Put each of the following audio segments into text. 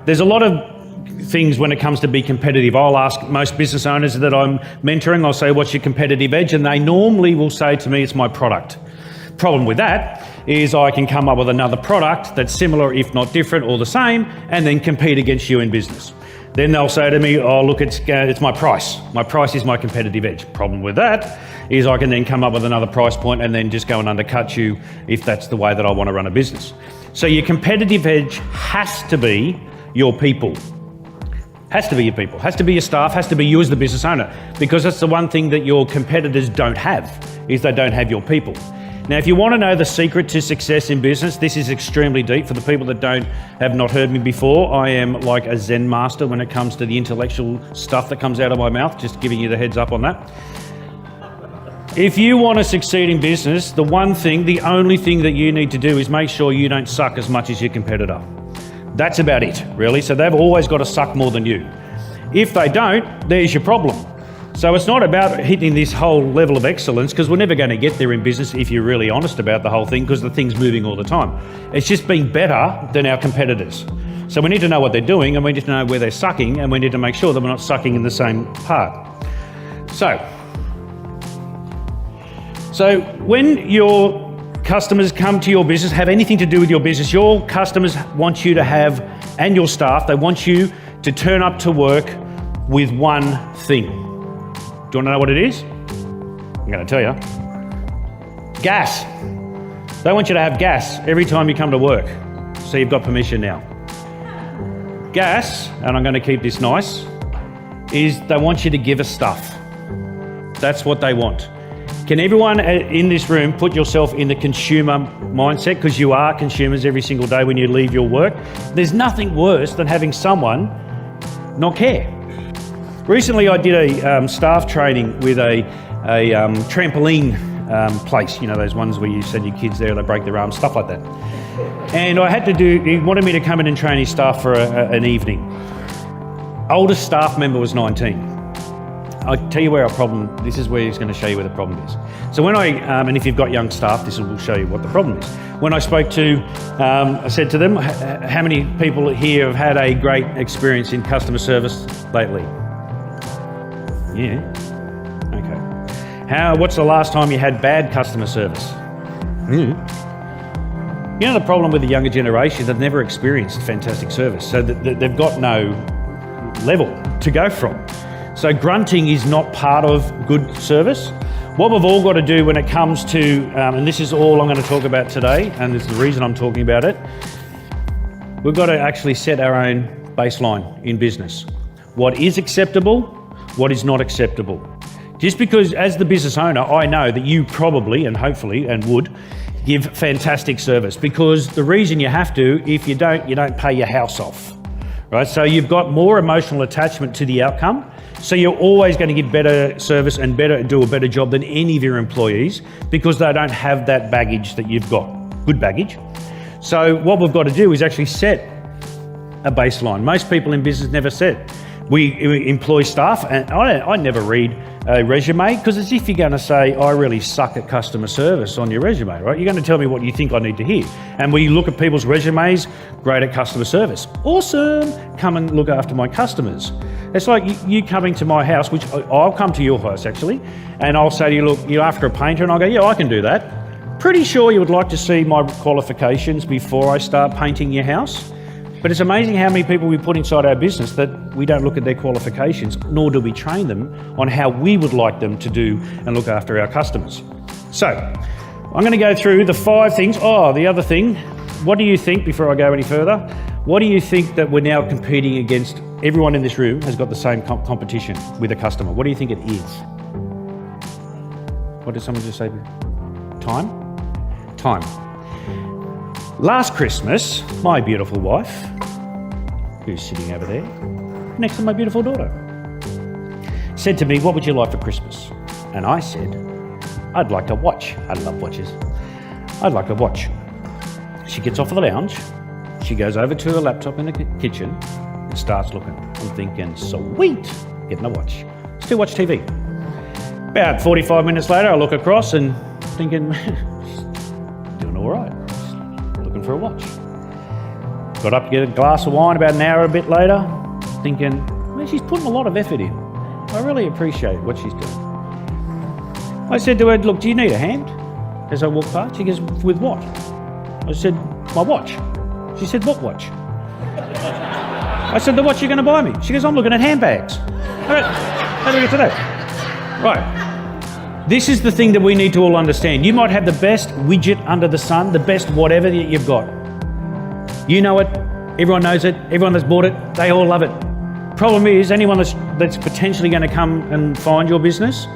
there's a lot of things when it comes to be competitive. I'll ask most business owners that I'm mentoring, I'll say, what's your competitive edge? And they normally will say to me, it's my product. Problem with that is I can come up with another product that's similar, if not different, or the same, and then compete against you in business. Then they'll say to me, oh, look, it's my price. My price is my competitive edge. Problem with that is I can then come up with another price point and then just go and undercut you if that's the way that I want to run a business. So your competitive edge has to be your people. Has to be your people, has to be your staff, has to be you as the business owner, because that's the one thing that your competitors don't have, is they don't have your people. Now, if you want to know the secret to success in business, this is extremely deep. For the people that have not heard me before, I am like a Zen master when it comes to the intellectual stuff that comes out of my mouth, just giving you the heads up on that. If you want to succeed in business, the only thing that you need to do is make sure you don't suck as much as your competitor. That's about it, really. So they've always got to suck more than you. If they don't, there's your problem. So it's not about hitting this whole level of excellence, because we're never going to get there in business if you're really honest about the whole thing, because the thing's moving all the time. It's just being better than our competitors. So we need to know what they're doing, and we need to know where they're sucking, and we need to make sure that we're not sucking in the same part. So when your customers come to your business, have anything to do with your business, your customers want you to have, and your staff, they want you to turn up to work with one thing. Do you want to know what it is? I'm going to tell you. Gas. They want you to have gas every time you come to work. So you've got permission now. Gas, and I'm going to keep this nice, is they want you to give us stuff. That's what they want. Can everyone in this room put yourself in the consumer mindset? Because you are consumers every single day when you leave your work. There's nothing worse than having someone not care. Recently I did a staff training with a trampoline place, you know, those ones where you send your kids there, they break their arms, stuff like that. And he wanted me to come in and train his staff for an evening. Oldest staff member was 19. I'll tell you where this is where he's going to show you where the problem is. So when and if you've got young staff, this will show you what the problem is. When I spoke to, I said to them, how many people here have had a great experience in customer service lately? Yeah, okay. What's the last time you had bad customer service? You know, the problem with the younger generation, they've never experienced fantastic service, so they've got no level to go from. So grunting is not part of good service. What we've all got to do when it comes to, and this is all I'm going to talk about today, and this is the reason I'm talking about it, we've got to actually set our own baseline in business. What is acceptable, what is not acceptable. Just because as the business owner, I know that you probably and hopefully and would give fantastic service, because the reason you have to, if you don't pay your house off, right? So you've got more emotional attachment to the outcome. So you're always going to give better service and do a better job than any of your employees, because they don't have that baggage that you've got, good baggage. So what we've got to do is actually set a baseline. Most people in business never set. We employ staff, and I never read a resume, because it's if you're going to say, I really suck at customer service on your resume, right? You're going to tell me what you think I need to hear. And we look at people's resumes, great at customer service. Awesome, come and look after my customers. It's like you coming to my house, which I'll come to your house actually, and I'll say to you, look, you're after a painter, and I'll go, yeah, I can do that. Pretty sure you would like to see my qualifications before I start painting your house. But it's amazing how many people we put inside our business that we don't look at their qualifications, nor do we train them on how we would like them to do and look after our customers. So I'm going to go through the 5 things. Oh, the other thing, what do you think, before I go any further, what do you think that we're now competing against? Everyone in this room has got the same competition with a customer. What do you think it is? What did someone just say? Time? Time. Last Christmas, my beautiful wife, who's sitting over there, next to my beautiful daughter, said to me, what would you like for Christmas? And I said, I'd like a watch. I love watches. I'd like a watch. She gets off of the lounge, she goes over to her laptop in the kitchen and starts looking. I'm thinking, sweet, getting a watch. Still watch TV. About 45 minutes later, I look across and thinking, doing all right. Looking for a watch. Got up to get a glass of wine about an hour a bit later, thinking, well, she's putting a lot of effort in. I really appreciate what she's doing. I said to her, look, do you need a hand? As I walked past, she goes, with what? I said, my watch. She said, what watch? I said, the watch you're going to buy me. She goes, I'm looking at handbags. All right, how do we get to that? Right. This is the thing that we need to all understand. You might have the best widget under the sun, the best whatever that you've got. You know it, everyone knows it, everyone that's bought it, they all love it. Problem is, anyone that's potentially going to come and find your business,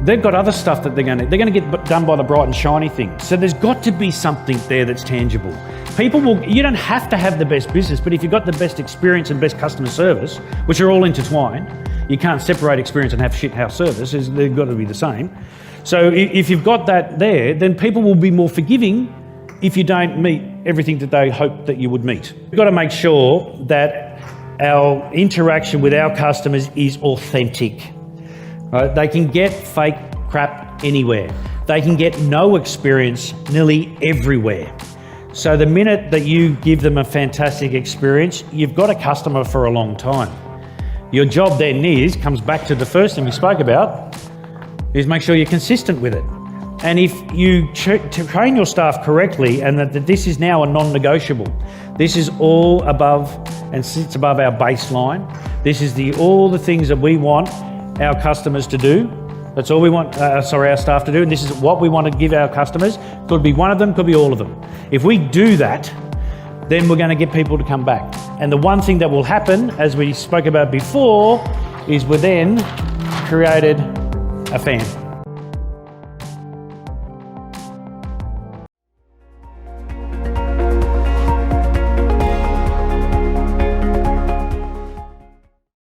they've got other stuff that they're going to get done by the bright and shiny thing. So there's got to be something there that's tangible. You don't have to have the best business, but if you've got the best experience and best customer service, which are all intertwined, you can't separate experience and have shit house service, they've got to be the same. So if you've got that there, then people will be more forgiving if you don't meet everything that they hope that you would meet. We've got to make sure that our interaction with our customers is authentic. Right? They can get fake crap anywhere. They can get no experience nearly everywhere. So the minute that you give them a fantastic experience, you've got a customer for a long time. Your job then comes back to the first thing we spoke about, is make sure you're consistent with it. And if you train your staff correctly, and that this is now a non-negotiable, this is all above and sits above our baseline. This is all the things that we want our customers to do. That's all we want, our staff to do. And this is what we want to give our customers. Could be one of them, could be all of them. If we do that, then we're going to get people to come back. And the one thing that will happen, as we spoke about before, is we then created a fan.